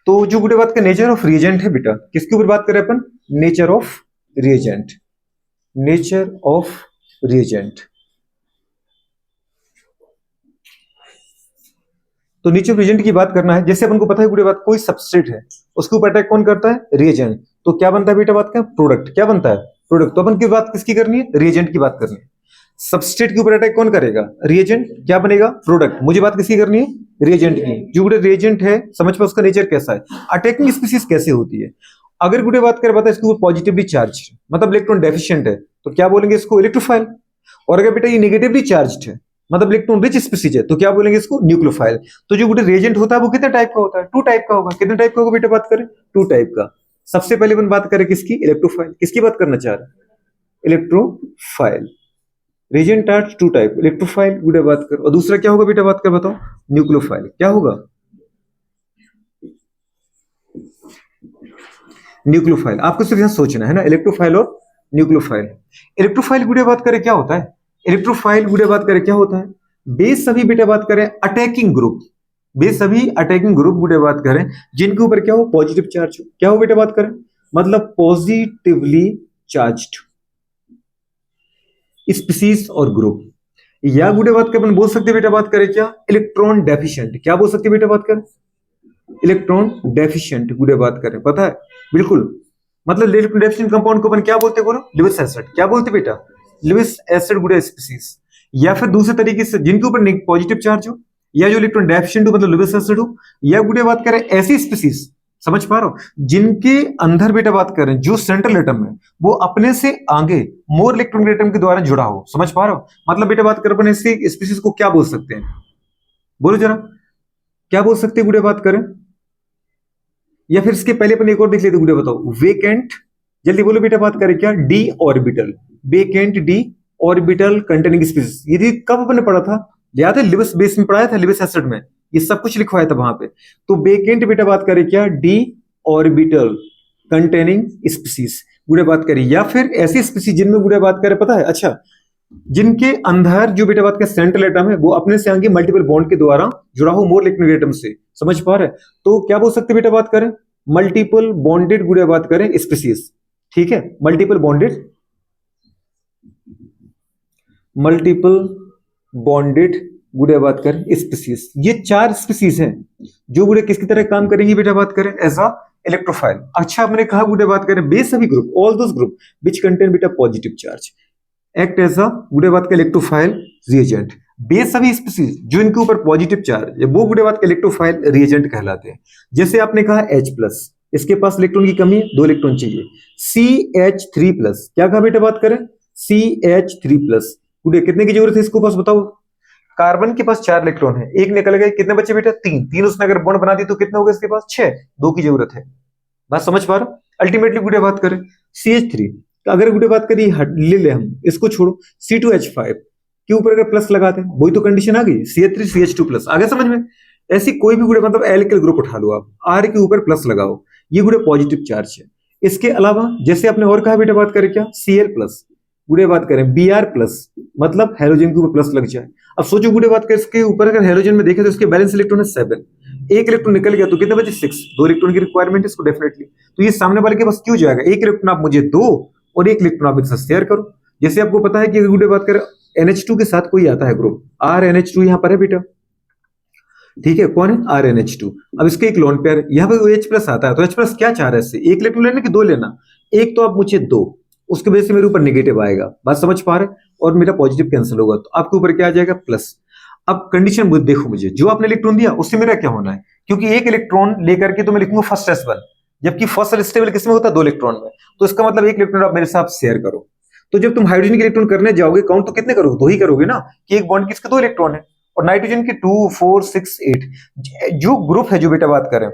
तो जो गुड़े बात का नेचर ऑफ रिएजेंट है बेटा, किसके ऊपर बात करें अपन? Nature of reagent, nature of reagent. तो नेचर ऑफ रिएजेंट की बात करना है। जैसे अपन को पता है गुड़े बात कोई सबस्ट्रेट है, उसके ऊपर अटैक कौन करता है? रिएजेंट। तो क्या बनता है बेटा बात का? प्रोडक्ट। क्या बनता है? प्रोडक्ट। तो अपन की बात किसकी करनी है? रिएजेंट की बात करनी है। सबस्ट्रेट के ऊपर अटैक कौन करेगा? रिएजेंट। क्या बनेगा? प्रोडक्ट। मुझे बात किसकी करनी है? रिएजेंट की। जो गुड़े रिएजेंट है, समझ पाओ उसका नेचर कैसा है, अटैकिंग स्पीसीज कैसे होती है। अगर गुड़े बात करें, बता इसके ऊपर पॉजिटिवली चार्ज मतलब इलेक्ट्रॉन डेफिशिएंट है, तो क्या बोलेंगे इसको? इलेक्ट्रोफाइल। और अगर बेटा ये नेगेटिवली चार्ज है मतलब इलेक्ट्रॉन रिच स्पीसीज है, तो क्या बोलेंगे इसको? न्यूक्लियोफाइल। तो जो गुड़े रिएजेंट होता है वो कितने टाइप का होता है? 2 टाइप का होगा। कितने टाइप का होगा बेटा बात करें? 2 टाइप का। सबसे पहले अपन बात करें किसकी? इलेक्ट्रोफाइल। किसकी बात करना चाह रहे हैं? Electrophile. Reagent are 2 type, electrophile गुड़े बात कर, और दूसरा क्या होगा बेटा बात कर बताओ? न्यूक्लियोफाइल। क्या होगा? न्यूक्लियोफाइल। आपको सिर्फ यहां सोचना है ना, इलेक्ट्रोफाइल और न्यूक्लियोफाइल। इलेक्ट्रोफाइल गुड़े बात करें क्या होता है? इलेक्ट्रोफाइल गुड़े बात करें क्या होता है? बेस सभी बेटा बात करें अटैकिंग ग्रुप, बेस सभी अटैकिंग ग्रुप गुड़े बात करें जिनके ऊपर क्या हो? पॉजिटिव चार्ज हो। क्या हो बेटा बात करें? मतलब पॉजिटिवली चार्ज्ड स्पीसीज और ग्रुप। या गुड़े बात कर अपन बोल सकते बेटा बात करें क्या? Electron deficient. क्या बोल सकते बेटा बात करें? इलेक्ट्रॉन डेफिशिएंट गुड़े बात करें, पता है? बिल्कुल। मतलब इलेक्ट्रॉन डेफिशिएंट कंपाउंड को अपन क्या बोलते हैं? बोलो, लिविस एसिड। क्या बोलते बेटा? लिविस एसिड गुड़े स्पीसीज। या फिर दूसरे तरीके से जिनके ऊपर पॉजिटिव चार्ज हो, या जो इलेक्ट्रॉन डेफिशिएंट हो मतलब लिविस एसिड हो, या गुड़े बात करें ऐसी स्पीसीज, समझ पा रहे हो, जिनके अंदर बेटा बात करें जो सेंट्रल एटम है वो अपने से आगे मोर इलेक्ट्रॉन एटम के द्वारा जुड़ा हो। समझ पा रहे हो? मतलब बेटा बात करें अपन ऐसी स्पीसीज को क्या बोल सकते हैं? बोलो जरा, क्या बोल सकते हैं गुड़े बात करें? या फिर इसके पहले अपन एक और देख लेते गुड़े, बताओ। वेकेंट। जल्दी बोलो बेटा बात करें क्या? D orbital. Vacant D orbital containing species. ये कब अपन ने पढ़ा था? याद है? लिविस बेस में पढ़ाया था, लिविस एसिड में ये सब कुछ लिखवाया था वहां पे। तो वेकेंट बेटा बात करें क्या? डी ऑर्बिटल कंटेनिंग स्पीसीज गुड़े बात करें। या फिर ऐसी स्पीसीज जिनमें गुड़े बात करें, पता है? अच्छा, जिनके अंदर जो बेटा बात का सेंट्रल एटम है वो अपने से आगे मल्टीपल बॉन्ड के द्वारा जुड़ा हो मोर इलेक्ट्रॉनिक एटम से। समझ पा रहे? तो क्या बोल सकते बेटा बात करें? मल्टीपल बॉन्डेड गुड़े बात करें स्पीसीज। ठीक है, मल्टीपल बॉन्डेड, मल्टीपल बॉन्डेड गुड़े बात करें स्पीसीज। ये 4 स्पीसीज हैं जो गुड़े किसकी तरह काम करेंगी बेटा बात करें? As a electrophile. अच्छा, मैंने कहा गुड़े बात करें बेस सभी group, all those group which contain बेटा positive charge act as a गुड़े बात का इलेक्ट्रोफाइल रिएजेंट। बेस सभी स्पीसीज जो इनके ऊपर पॉजिटिव चार्ज है वो गुड़े बात का इलेक्ट्रोफाइल रिएजेंट कहलाते हैं। जैसे आपने कहा H+, इसके पास इलेक्ट्रॉन की कमी है, 2 इलेक्ट्रॉन चाहिए। CH3+, क्या कहा बेटा बात करें? CH3+, गुड़े कितने की जरूरत है इसको पास बताओ? कार्बन के पास 4 इलेक्ट्रॉन है, एक निकल गए, कितने बचे बेटा? 3। 3 उसने अगर बॉन्ड बना दी तो कितने हो गए इसके पास? 6। 2 की जरूरत है। बात समझ पा रहे हो? अल्टीमेटली गुड़े बात करें CH3, अगर गुड़े बात करिए ले ले हम इसको छोड़ो, C2H5 के ऊपर अगर प्लस लगाते हैं वही तो कंडीशन आ गई, CH3 CH2+। आगे समझ में? ऐसी कोई भी गुड़े मतलब एल्किल ग्रुप उठा लो आप, R के ऊपर प्लस लगाओ, ये गुड़े पॉजिटिव चार्ज है। इसके अलावा जैसे आपने और कहा बेटा बात करें क्या? Cl+, गुड़े बात करें Br+, मतलब हेलोजन के ऊपर प्लस लग जाए। अब सोचो गुड़े बात करें इसके ऊपर अगर हेलोजन में देखें तो इसके बैलेंस इलेक्ट्रॉन है 7, एक इलेक्ट्रॉन निकल गया तो कितने बचे? 6। 2 इलेक्ट्रॉन की रिक्वायरमेंट है इसको डेफिनेटली। तो ये सामने वाले के पास क्यों जाएगा? एक इलेक्ट्रॉन आप मुझे दो और एक इलेक्ट्रॉन आप इनसे शेयर करो। जैसे आपको पता है कि गुड़े बात करें NH2 के साथ कोई आता है ग्रुप, RNH2 यहाँ पर है बेटा। ठीक है, कौन है? RNH2। अब इसके एक लोन पेयर यहाँ पे H+ आता है, तो H+ क्या चाह रहा है इससे? एक इलेक्ट्रॉन लेना कि 2 लेना? एक तो आप मुझे दो, उसके वजह से मेरे ऊपर नेगेटिव आएगा, बात समझ पा रहे? और मेरा पॉजिटिव कैंसिल होगा तो आपके ऊपर क्या आ जाएगा? प्लस। अब कंडीशन देखो, मुझे जो आपने इलेक्ट्रॉन दिया उससे मेरा क्या होना है? क्योंकि एक इलेक्ट्रॉन लेकर के तो मैं लिखूंगा फर्स्ट S1, जबकि फर्स्ट स्टेबल किसमें होता है? 2 इलेक्ट्रॉन में। तो इसका मतलब एक इलेक्ट्रॉन आप मेरे साथ शेयर करो। तो जब तुम हाइड्रोजन के इलेक्ट्रॉन करने जाओगे काउंट तो कितने करोगे? 2 ही करोगे ना, कि एक बॉन्ड किसके 2 इलेक्ट्रॉन है, और नाइट्रोजन के 2 4 6 8। जो ग्रुप है जो बेटा बात करें,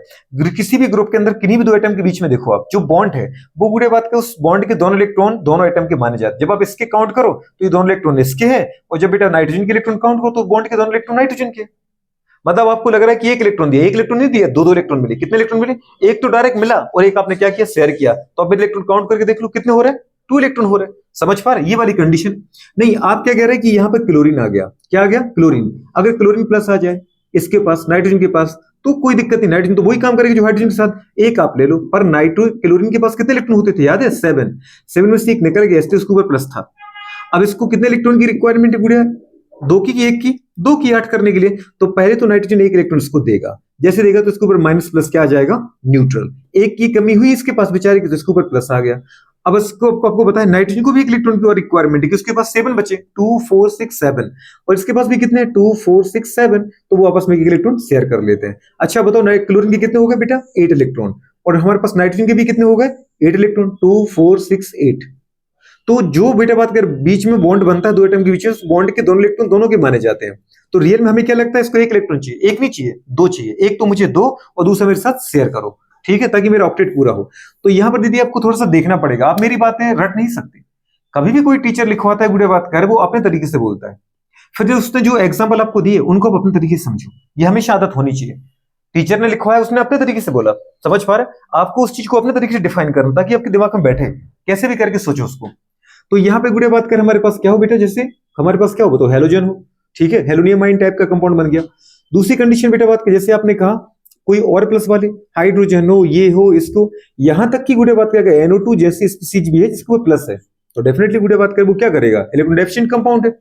किसी भी ग्रुप के अंदर किन्हीं भी 2 एटम के बीच में देखो आप जो बॉन्ड है वो गुड़े बात के उस बॉन्ड के दोनों इलेक्ट्रॉन दोनों एटम के माने जाते हैं। जब आप इसके काउंट करो तो ये दोनों इलेक्ट्रॉन इसके हैं, और जब बेटा नाइट्रोजन के इलेक्ट्रॉन काउंट करो तो बॉन्ड के दोनों इलेक्ट्रॉन नाइट्रोजन के। मतलब आपको लग रहा है कि एक इलेक्ट्रॉन दिया, एक इलेक्ट्रॉन नहीं दिया, 2 इलेक्ट्रॉन मिले। कितने इलेक्ट्रॉन मिले? एक तो डायरेक्ट मिला और एक आपने क्या किया? शेयर किया। तो अब इलेक्ट्रॉन काउंट करके देख लो कितने हो रहे हैं? 2 इलेक्ट्रॉन हो रहे हैं। समझ पा रहे? ये वाली कंडीशन नहीं। आप क्या कह रहे हैं कि यहां पर क्लोरीन आ गया? क्या आ गया? क्लोरीन। अगर क्लोरीन प्लस आ जाए इसके पास, नाइट्रोजन के पास, तो कोई दिक्कत नहीं, नाइट्रोजन तो वही काम करेगी जो हाइड्रोजन के साथ। एक आप ले लो, पर नाइट्रो क्लोरीन के पास कितने इलेक्ट्रॉन होते थे याद है? 7। 7 में से एक निकल गया, इसलिए उसके ऊपर प्लस था। अब इसको कितने इलेक्ट्रॉन की रिक्वायरमेंट है गुड़िया? 2 की 1 की? 2 की 8 करने के लिए तो पहले तो नाइट्रोजन 1 इलेक्ट्रॉन इसको देगा, जैसे देगा तो इसके ऊपर माइनस प्लस क्या आ जाएगा? न्यूट्रल। 1 की कमी हुई इसके पास बेचारे की, तो इसके ऊपर प्लस आ गया। अब इसको आपको बताया नाइट्रोजन को भी 1 इलेक्ट्रॉन की और रिक्वायरमेंट है कि उसके पास 7 बचे, 2 4 6 7, और इसके पास भी कितने? 2 4 6 7, तो वो आपस में 1 इलेक्ट्रॉन शेयर कर लेते हैं। अच्छा बताओ, क्लोरीन के कितने हो गए बेटा? 8 इलेक्ट्रॉन, और हमारे पास नाइट्रोजन के भी कितने हो गए? 8 इलेक्ट्रॉन, 2 4 6 8। तो जो बेटा बात कर बीच में बॉन्ड बनता है दो एटम के बीच में, उस बॉन्ड के दोनों इलेक्ट्रॉन दोनों के माने जाते हैं। तो रियल में हमें क्या लगता है? इसको 1 इलेक्ट्रॉन चाहिए, 1 नहीं चाहिए, 2 चाहिए। एक तो मुझे दो और दूसरा मेरे साथ शेयर करो, ठीक है, ताकि मेरा ऑक्टेट पूरा हो। तो यहां पर दीदी आपको थोड़ा सा देखना पड़ेगा, आप मेरी बातें रट नहीं सकते। कभी भी कोई टीचर लिखवाता है गुड़े बात कर, वो अपने तरीके से बोलता है, फिर जो उसने जो एग्जाम्पल आपको दिए उनको आप अपने तरीके से समझो। ये हमेशा आदत होनी चाहिए। टीचर ने लिखवाया, उसने अपने तरीके से बोला, समझ पा रहे? आपको उस चीज को अपने तरीके से डिफाइन करना ताकि आपके दिमाग में बैठे, कैसे भी करके सोचो उसको। तो यहाँ पे गुड़े बात कर हमारे पास क्या हो बेटा? जैसे हमारे पास क्या हो बताओ? हेलोजन हो, ठीक है, हेलोनियमाइन टाइप का कंपाउंड बन गया। दूसरी कंडीशन बेटा बात कर, जैसे आपने कहा कोई और प्लस वाले हाइड्रोजन हो, ये हो, इसको, यहां तक की गुड़े बात कर NO2 जैसी स्पीसीज भी है जिसको प्लस है, तो डेफिनेटली गुड़े बात कर वो क्या करेगा? इलेक्ट्रॉन डेफिशिएंट कंपाउंड है।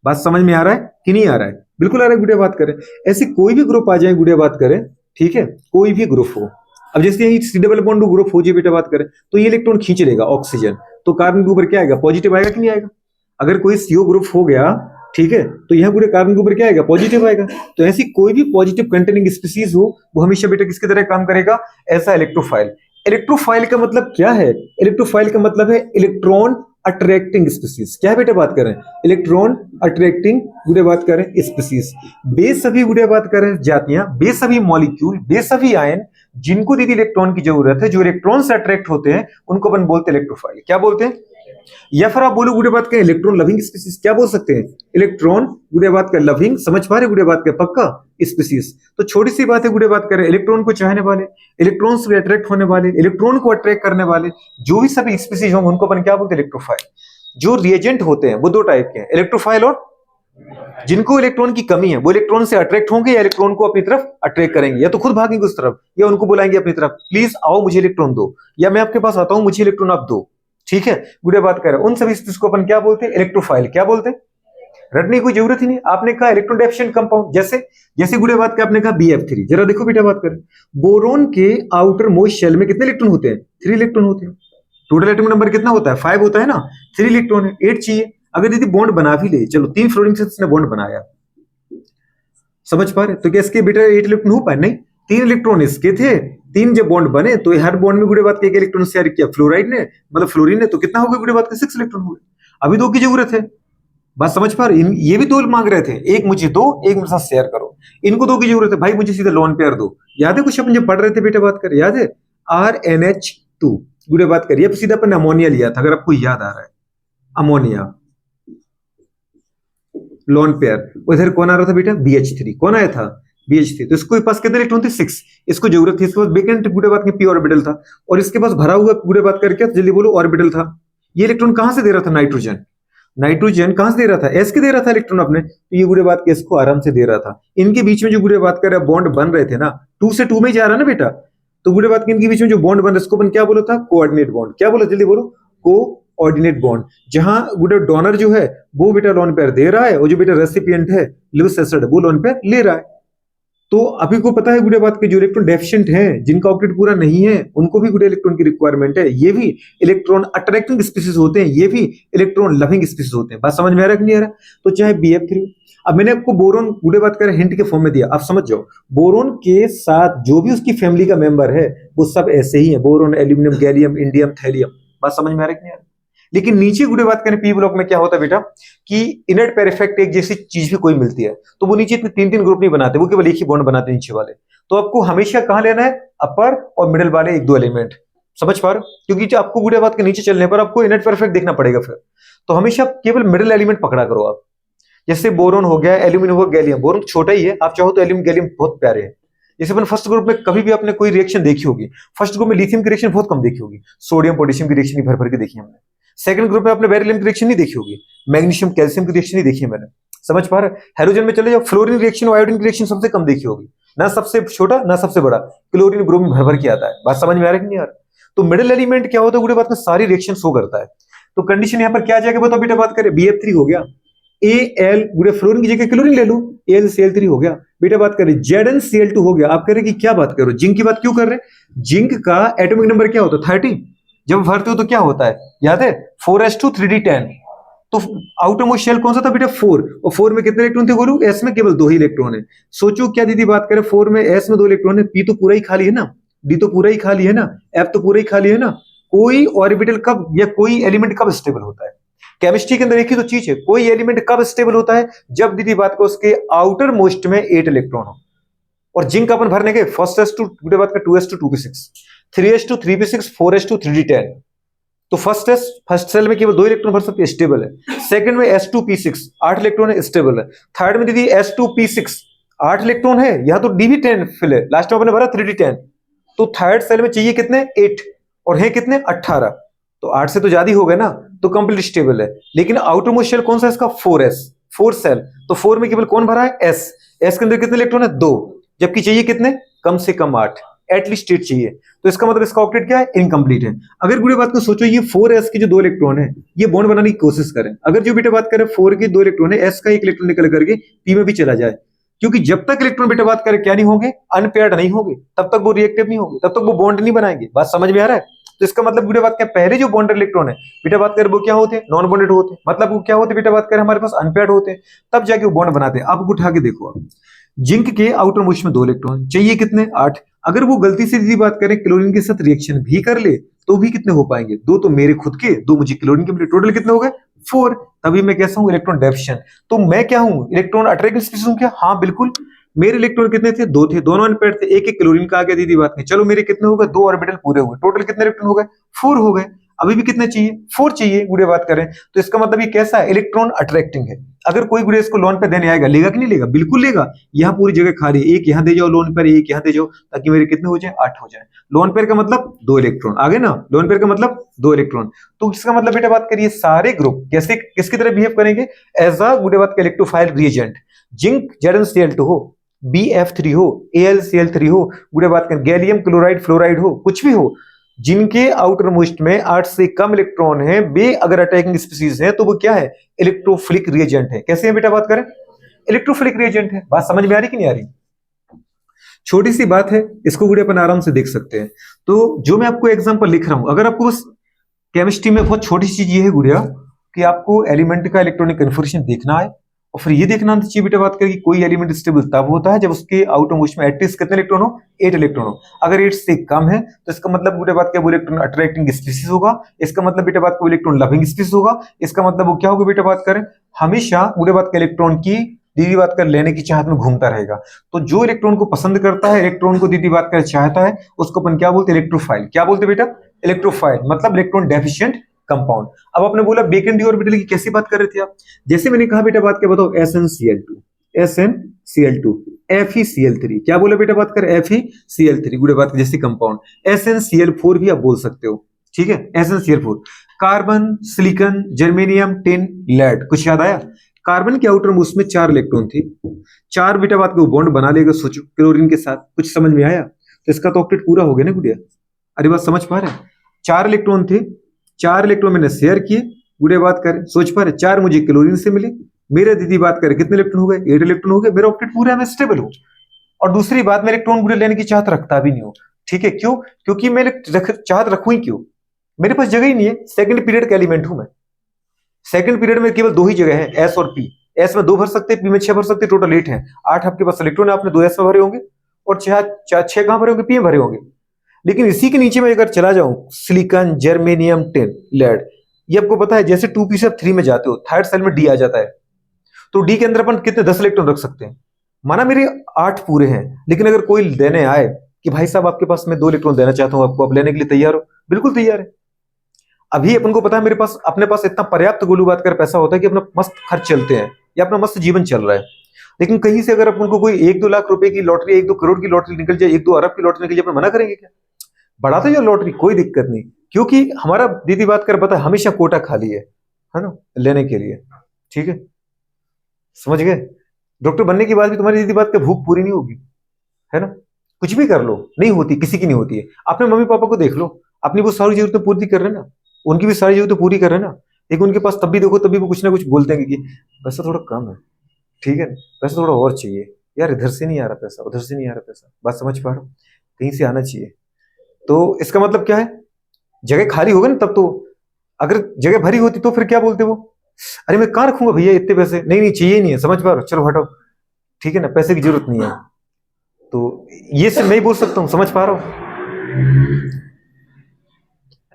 बात समझ में आ रहा है कि नहीं आ रहा है? बिल्कुल आ रहा है गुड़े बात करें। ऐसे कोई भी ग्रुप आ जाए गुड़े बात करें, ठीक है, कोई भी ग्रुप हो। अब जैसे यही C डबल बॉन्ड ग्रुप हो जाए बेटा बात करें, तो ये इलेक्ट्रॉन खींच लेगा ऑक्सीजन, तो कार्बन के ऊपर क्या आएगा? पॉजिटिव आएगा कि नहीं आएगा? अगर कोई CO ग्रुप हो गया, ठीक है, तो यहाँ पूरे कार्बन के ऊपर क्या आएगा? पॉजिटिव आएगा। तो ऐसी कोई भी पॉजिटिव कंटेनिंग स्पीसीज हो, वो हमेशा बेटा किसकी तरह काम करेगा? ऐसा इलेक्ट्रोफाइल। इलेक्ट्रोफाइल का मतलब क्या है? इलेक्ट्रोफाइल का मतलब है इलेक्ट्रॉन अट्रैक्टिंग स्पीसीज। क्या बेटा बात करें? इलेक्ट्रॉन अट्रैक्टिंग गुड़े बात करें स्पीसीज। बेसभी गुड़े बात करें जातियां, बेसभी मॉलिक्यूल, बेसभी आयन जिनको दीदी इलेक्ट्रॉन की जरूरत है, जो इलेक्ट्रॉन से अट्रैक्ट होते हैं, उनको अपन बोलते हैं इलेक्ट्रोफाइल। क्या बोलते हैं? या फिर आप बोलो गुड़े बात करें इलेक्ट्रॉन लविंग स्पीसीज। क्या बोल सकते हैं? इलेक्ट्रॉन गुड़े बात कर लविंग, समझ पा रहे गुड़े बात कर पक्का स्पीसीज। तो छोटी सी बात है गुड़े बात करें, इलेक्ट्रॉन को चाहने वाले, इलेक्ट्रॉन से अट्रैक्ट होने वाले, इलेक्ट्रॉन को अट्रैक्ट करने वाले जो भी सभी स्पीसीज होंगे उनको अपन क्या बोलते हैं? इलेक्ट्रोफाइल। जो रिएजेंट होते हैं वो दो टाइप के हैं, इलेक्ट्रोफाइल और जिनको इलेक्ट्रॉन की कमी है, वो इलेक्ट्रॉन से अट्रैक्ट होंगे या इलेक्ट्रॉन को अपनी तरफ अट्रैक्ट करेंगे, या तो खुद भागेंगे उस तरफ या उनको बुलाएंगे अपनी तरफ, प्लीज आओ मुझे इलेक्ट्रॉन दो, या मैं आपके पास आता हूं मुझे इलेक्ट्रॉन आप दो। ठीक है, गुड़े बात करें उन सभी स्पीसीज को अपन क्या बोलते हैं? इलेक्ट्रोफाइल। क्या बोलते हैं? रटने की कोई जरूरत ही नहीं। आपने कहा इलेक्ट्रॉन डेफिशिएंट कंपाउंड, जैसे जैसे गुड़े बात कर आपने कहा BF3। जरा देखो बेटा बात करें, बोरोन के आउटर मोस्ट शेल में कितने इलेक्ट्रॉन होते हैं? 3 इलेक्ट्रॉन होते हैं। टोटल एटॉमिक नंबर कितना होता है? 5 होता है ना, 3 इलेक्ट्रॉन है, 8 चाहिए। अगर यदि बॉन्ड बना भी ले, चलो 3 फ्लोरीन से इसने बॉन्ड बनाया, समझ पा रहे? तो क्या इसके बेटा 8 इलेक्ट्रॉन हो पाए? नहीं, 3 इलेक्ट्रॉन इसके थे, 3 जब बॉन्ड बने तो हर बॉन्ड में गुड़े बात के 1 इलेक्ट्रॉन शेयर किया फ्लोराइड ने, मतलब फ्लोरीन ने, तो कितना हो गया गुड़े बात के? 6 इलेक्ट्रॉन हो गए। अभी 2 की जरूरत है। बात समझ पा रहे? ये भी 2 मांग रहे थे, एक मुझे दो, एक मेरे साथ शेयर करो। इनको 2 की जरूरत है, भाई मुझे सीधा लोन पेयर दो। याद है कुछ अपन जब पढ़ रहे थे बेटा बात कर, याद है? RNH2 गुड़े बात करिए, अब सीधा अपन अमोनिया लिया था, अगर आपको याद आ रहा है, अमोनिया लोन पेयर। उधर कौन आ रहा था बेटा? BH3। कौन आया था? BH3। तो इसको पास कितने इलेक्ट्रॉन थे? 6। इसको जरूरत थी, इसके पास वेकेंट गुड़े बात के p ऑर्बिटल था, और इसके पास भरा हुआ गुड़े बात करके जल्दी बोलो ऑर्बिटल था। ये इलेक्ट्रॉन कहां से दे रहा था? नाइट्रोजन। नाइट्रोजन कहां से दे रहा था? S के दे रहा था इलेक्ट्रॉन अपने, तो ये गुड़े बात के इसको आराम से दे रहा था। इनके बीच में जो गुड़े बात कर बॉन्ड बन रहे थे ना, 2 से 2 में जा रहा ना बेटा, तो गुड़े बात के इनके बीच में जो बॉन्ड बन रहा है इसको अपन क्या बोला था? Coordinate bond. क्या बोला? जल्दी बोलो, कोऑर्डिनेट बॉन्ड। जहां गुड़े डोनर जो है वो बेटा लोन पेयर दे रहा है, और जो बेटा रेसिपिएंट है लुईस एसिड वो लोन पेयर ले रहा है। तो अभी को पता है गुड़े बात के जो इलेक्ट्रॉन डेफिशिएंट हैं, जिनका ऑक्टेट पूरा नहीं है, उनको भी गुड़े इलेक्ट्रॉन की रिक्वायरमेंट है। ये भी इलेक्ट्रॉन अट्रैक्टिंग स्पीसीज होते हैं, ये भी इलेक्ट्रॉन लविंग स्पीसीज होते हैं। बात समझ में आ रहा है कि नहीं आ रहा? तो चाहे BF3। अब मैंने आपको बोरोन गुड़े बात कर हिंट के फॉर्म में दिया, आप समझ जाओ। बोरोन के साथ जो भी उसकी फैमिली का मेंबर है वो सब ऐसे ही है, boron, aluminium, gallium, indium, thallium. बात समझ में आ रहा है कि नहीं आ रहा? लेकिन नीचे गुड़े बात करें P ब्लॉक में क्या होता है बेटा, कि इनर्ट पेयर इफेक्ट एक जैसी चीज भी कोई मिलती है, तो वो नीचे इतने 3-3 ग्रुप नहीं बनाते, वो केवल एक ही बॉन्ड बनाते हैं नीचे वाले। तो आपको हमेशा कहां लेना है? अपर और मिडिल वाले 1-2 एलिमेंट। समझ पा रहे हो? क्योंकि आपको गुड़े बात के नीचे चलने पर आपको इनर्ट पेयर इफेक्ट देखना पड़ेगा फिर, तो हमेशा केवल मिडिल एलिमेंट पकड़ा करो आप। जैसे बोरोन हो गया, एल्यूमिनियम हो गया, गैलियम। बोरोन छोटा ही है, आप चाहो तो एल्यूमिनियम गैलियम बहुत प्यारे हैं। जैसे अपन फर्स्ट ग्रुप में कभी भी आपने कोई रिएक्शन देखी होगी, फर्स्ट ग्रुप में लिथियम की रिएक्शन बहुत कम देखी होगी, सोडियम पोटेशियम की रिएक्शन भर भर के देखी हमने। सेकंड ग्रुप में आपने बेरिलियम की रिएक्शन नहीं देखी होगी, मैग्नीशियम कैल्शियम की रिएक्शन नहीं देखी है मैंने। समझ पा रहे? हेलोजन में चले जाओ, फ्लोरीन रिएक्शन और आयोडीन की रिएक्शन सबसे कम देखी होगी, ना सबसे छोटा ना सबसे बड़ा, क्लोरीन ब्रोमीन भर भर के आता है। बात समझ में आ रही है कि नहीं यार? तो मिडिल एलिमेंट क्या होता है, गुड़े बात में सारी रिएक्शन शो करता है। तो कंडीशन यहाँ पर क्या आ जाएगा बताओ बेटा, बात करें BF3 हो गया, Al गुड़े फ्लोरीन की जगह क्लोरीन ले लूं, AlCl3 हो गया बेटा। बात करें ZnCl2 हो गया। आप कह रहे कि क्या बात करो, जिंक की बात क्यों कर रहे हैं? जिंक का एटॉमिक नंबर क्या होता है? 30। जब भरते हो तो क्या होता है, याद है? 4s2 3d10। तो आउटर मोस्ट शेल कौन सा था बेटा? 4। और 4 में कितने इलेक्ट्रॉन थे बोलू? S में केवल 2 ही इलेक्ट्रॉन है। सोचो क्या दीदी बात करें, 4 में S में 2 इलेक्ट्रॉन है, P तो पूरा ही खाली है ना, D तो पूरा ही खाली है ना, F तो पूरा ही खाली है ना। कोई ऑर्बिटल कब या कोई एलिमेंट कब स्टेबल होता है? केमिस्ट्री के अंदर एक ही तो चीज है, कोई एलिमेंट कब स्टेबल होता है? जब दीदी बात को उसके आउटर मोस्ट में 8 इलेक्ट्रॉन हो। और जिंक अपन भरने के फर्स्ट s2 गुड़े बात का 2s2 2p6, 3s2 3p6, 4s2 3d10। तो फर्स्ट सेल में केवल 2 इलेक्ट्रॉन भर सकते हैं, स्टेबल है। सेकंड में s2p6 8 इलेक्ट्रॉन है, स्टेबल है। थर्ड में दीदी s2p6 8 इलेक्ट्रॉन है, यहां तो dv10 फिल है, लास्ट में अपने भरा 3d10। तो थर्ड सेल में चाहिए कितने? 8 और है कितने? 18। तो 8 से तो ज्यादा ही हो गए ना, तो कंप्लीट स्टेबल है। लेकिन आउटर मोस्ट शेल कौन सा है इसका? 4s, 4 cell. तो 4 में केवल कौन भरा है? s के अंदर कितने इलेक्ट्रॉन है? 2, जबकि चाहिए कितने? कम से कम 8, एटलीस्ट 8 चाहिए। तो इसका मतलब इसका ऑक्टेट क्या है? इनकम्प्लीट है। अगर गुड़े बात को सोचो, ये 4s के जो 2 इलेक्ट्रॉन है, ये बॉन्ड बनाने की कोशिश करें। अगर जो बेटा बात करें 4 के 2 इलेक्ट्रॉन है, s का 1 इलेक्ट्रॉन निकल करके p में भी चला जाए, क्योंकि जब तक इलेक्ट्रॉन बेटा बात करें क्या नहीं होंगे? अनपेयर्ड नहीं होंगे, तब तक वो रिएक्टिव नहीं होंगे, तब तक वो बॉन्ड नहीं बनाएंगे। बात समझ में आ रहा है? तो इसका मतलब बेटा बात क्या, पहले जो बॉन्डेड इलेक्ट्रॉन है बेटा बात करें वो क्या होते हैं? नॉन बॉन्डेड होते हैं। मतलब वो क्या होते बेटा बात करें, हमारे पास अनपेयर्ड होते हैं, तब जाके वो बॉन्ड बनाते हैं। अब उठा के देखो, आप जिंक के आउटर मोस्ट में 2 इलेक्ट्रॉन चाहिए कितने? 8। अगर वो गलती से यदि बात करें क्लोरीन के साथ रिएक्शन भी कर ले, तो भी कितने हो पाएंगे? 2 तो मेरे खुद के, 2 मुझे क्लोरीन के मिले, टोटल कितने हो गए? 4। तभी मैं कैसा हूं? Electron deficient. तो मैं क्या हूं? इलेक्ट्रॉन अट्रैक्टिंग स्पीशीज हूं क्या? हाँ बिल्कुल। मेरे इलेक्ट्रॉन कितने थे? 2 थे, दोनों अनपेयर्ड थे। एक एक क्लोरीन का आ गया दीदी बात नहीं। चलो मेरे कितने हो गए? 2 ऑर्बिटल पूरे हुए, टोटल कितने इलेक्ट्रॉन हो गए? 4 हो गए। अभी भी कितने चाहिए? 4 चाहिए गुड़े बात करें। तो इसका मतलब ये कैसा है? इलेक्ट्रॉन अट्रैक्टिंग है। अगर कोई गुड़े इसको लोन पे देने आएगा, लेगा कि नहीं लेगा? बिल्कुल लेगा। यहाँ पूरी जगह खाली है, एक यहाँ दे जाओ लोन पर, एक यहाँ दे जाओ, ताकि मेरे कितने हो जाए? 8 हो जाए। लोन पेयर का मतलब 2 इलेक्ट्रॉन आगे ना, लोन पेयर का मतलब 2 इलेक्ट्रॉन। तो इसका मतलब बेटा बात करिए, सारे ग्रुप कैसे किसकी तरह बिहेव करेंगे? एज अ गुड़े बात का इलेक्ट्रोफाइल रिएजेंट। जिंक ZnCl2 हो, BF3 हो, AlCl3 हो, गुड़े बात करें गैलियम क्लोराइड फ्लोराइड हो, कुछ भी हो, जिनके आउटर मोस्ट में 8 से कम इलेक्ट्रॉन है, वे अगर अटैकिंग स्पीसीज है, तो वो क्या है? इलेक्ट्रोफिलिक रिएजेंट है। कैसे है बेटा बात करें? इलेक्ट्रोफिलिक रिएजेंट है। बात समझ में आ रही कि नहीं आ रही? छोटी सी बात है, इसको गुड़े अपन आराम से देख सकते हैं। तो जो मैं आपको एग्जांपल लिख रहा हूं, अगर आपको बस केमिस्ट्री में बहुत छोटी सी चीज ये है गुड़िया, कि आपको एलिमेंट का इलेक्ट्रॉनिक कन्फॉर्मेशन देखना है, और फिर ये देखना चाहिए बेटा बात करें कि कोई एलिमेंट स्टेबल तब होता है जब उसके आउटर मोस्ट में एटलीस्ट कितने इलेक्ट्रॉन हो? 8 इलेक्ट्रॉन हो। अगर 8 से कम है तो इसका मतलब बेटा बात क्या, वो इलेक्ट्रॉन अट्रैक्टिंग स्पीसीज होगा। इसका मतलब बेटा बात को इलेक्ट्रॉन लविंग स्पीसीज होगा। इसका मतलब वो क्या होगा बेटा बात करें, हमेशा बेटा बात का इलेक्ट्रॉन की दीदी बात कर लेने की चाहत में घूमता रहेगा। तो जो इलेक्ट्रॉन को पसंद करता है, इलेक्ट्रॉन को दीदी बात कर चाहता है, उसको अपन क्या बोलते हैं? इलेक्ट्रोफाइल। क्या बोलते बेटा? इलेक्ट्रोफाइल मतलब इलेक्ट्रॉन डेफिशिएंट कंपाउंड। अब आपने बोला बेकन डी ऑर्बिटल की कैसी बात कर रहे थे आप? जैसे मैंने कहा बेटा बात क्या बताओ, SnCl2, SnCl2, FeCl3। क्या बोला बेटा बात कर? FeCl3 गुड़े बात जैसे कंपाउंड। SnCl4 भी आप बोल सकते हो, ठीक है? SnCl4, carbon, silicon, germanium, tin, lead. कुछ याद आया? कार्बन के आउटर मोस्ट में 4 इलेक्ट्रॉन थे, 4 बेटा बात को बॉन्ड बना लेगा सोचो क्लोरीन के साथ। कुछ समझ में आया? तो इसका तो ऑक्टेट पूरा हो गया ना गुड़िया। अरे बात समझ पा रहे हैं? 4 इलेक्ट्रॉन थे, 4 इलेक्ट्रॉन मैंने शेयर किए, गुड़े बात करें सोच पा रहे, 4 मुझे क्लोरीन से मिले, मेरे दीदी बात करें कितने इलेक्ट्रॉन हो गए? 8 इलेक्ट्रॉन हो गए। मेरा ऑक्टेट पूरा है, मैं स्टेबल हूं। और दूसरी बात, मैं इलेक्ट्रॉन गुड़े लेने की चाहत रखता भी नहीं हूं, ठीक है? क्यों? क्योंकि मैं चाहत रखूं ही क्यों? मेरे पास जगह ही नहीं है। सेकंड पीरियड का एलिमेंट हूं मैं। सेकंड पीरियड में केवल 2 ही जगह है, S और P। S में 2 भर सकते हैं, P में 6 भर सकते हैं, टोटल 8 है। 8 आपके पास इलेक्ट्रॉन है, आपने 2 S में भरे होंगे, और 6 कहां भरे होंगे? P में भरे होंगे। लेकिन इसी के नीचे में अगर चला जाऊं, सिलिकॉन, जर्मेनियम, टिन, लेड, ये आपको पता है जैसे 2p से आप 3 में जाते हो, थर्ड सेल में D आ जाता है। तो D के अंदर अपन कितने? 10 इलेक्ट्रॉन रख सकते हैं। माना मेरे 8 पूरे हैं, लेकिन अगर कोई लेने आए कि भाई साहब आपके पास मैं 2 इलेक्ट्रॉन देना चाहता हूं आपको, आप लेने के लिए तैयार हो? बिल्कुल तैयार है। अभी अपन को पता है मेरे पास, अपने पास इतना पर्याप्त गोलू बात कर पैसा होता है कि अपना मस्त खर्च चलते हैं, या अपना मस्त जीवन चल रहा है। लेकिन कहीं से अगर अपन को कोई 1-2 लाख रुपए की लॉटरी, 1-2 करोड़ की लॉटरी निकल जाए, 1-2 अरब की लॉटरी निकल जाए, अपन मना करेंगे क्या? बढ़ा तो यार लॉटरी, कोई दिक्कत नहीं, क्योंकि हमारा दीदी बात कर पता है हमेशा कोटा खाली है ना, लेने के लिए। ठीक है, समझ गए? डॉक्टर बनने के बाद भी तुम्हारी दीदी बात का भूख पूरी नहीं होगी। है ना? कुछ भी कर लो, नहीं होती, किसी की नहीं होती है। अपने मम्मी पापा को देख लो, अपनी वो सारी जरूरतें पूरी कर रहे हैं ना, उनकी भी सारी जरूरतें पूरी कर रहे हैं ना। लेकिन उनके पास तब भी देखो, तभी वो कुछ ना कुछ बोलते हैं कि पैसा थोड़ा कम है, ठीक है, पैसा थोड़ा और चाहिए यार, इधर से नहीं आ रहा पैसा, उधर से नहीं आ रहा पैसा, बात समझ पा रहा हूँ, कहीं से आना चाहिए। तो इसका मतलब क्या है, जगह खाली होगा ना तब तो, अगर जगह भरी होती तो फिर क्या बोलते वो, अरे मैं कहाँ रखूंगा भैया इतने पैसे, नहीं नहीं चाहिए नहीं है, समझ पा रहे हो, चलो हटाओ, ठीक है ना, पैसे की जरूरत नहीं है। तो ये सिर्फ नहीं बोल सकता हूँ, समझ पा रहा हूँ।